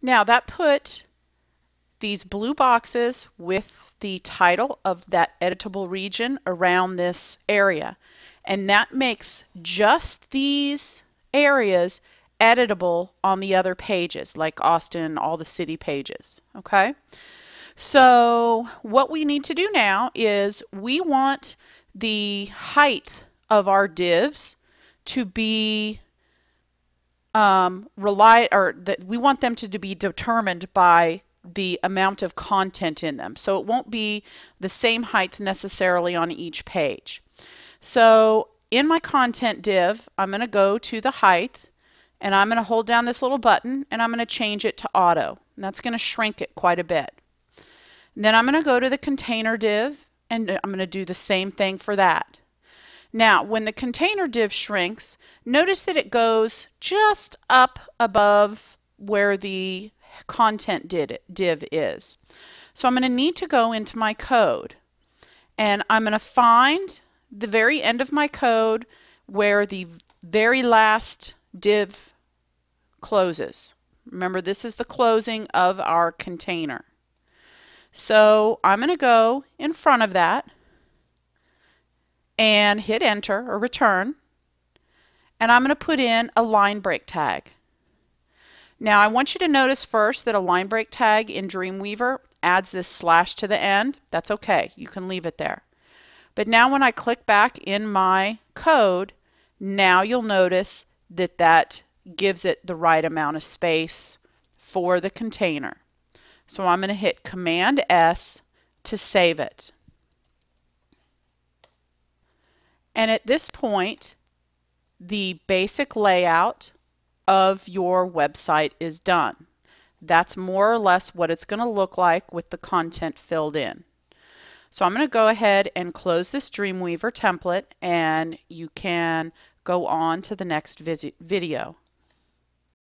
Now that put these blue boxes with the title of that editable region around this area. And that makes just these areas editable on the other pages, like Austin, all the city pages. Okay? So what we need to do now is we want the height of our divs to be we want them to be determined by the amount of content in them. So it won't be the same height necessarily on each page. So in my content div, I'm going to go to the height, and I'm going to hold down this little button, and I'm going to change it to auto. And that's going to shrink it quite a bit. And then I'm going to go to the container div, and I'm going to do the same thing for that. Now, when the container div shrinks, notice that it goes just up above where the content div is. So I'm going to need to go into my code, and I'm going to find the very end of my code where the very last div closes. Remember, this is the closing of our container. So I'm going to go in front of that and hit enter or return, and I'm going to put in a line break tag. Now I want you to notice first that a line break tag in Dreamweaver adds this slash to the end. That's okay, you can leave it there. But now when I click back in my code, now you'll notice that that gives it the right amount of space for the container. So I'm going to hit Command S to save it. And at this point, the basic layout of your website is done. That's more or less what it's going to look like with the content filled in. So I'm going to go ahead and close this Dreamweaver template, and you can go on to the next video.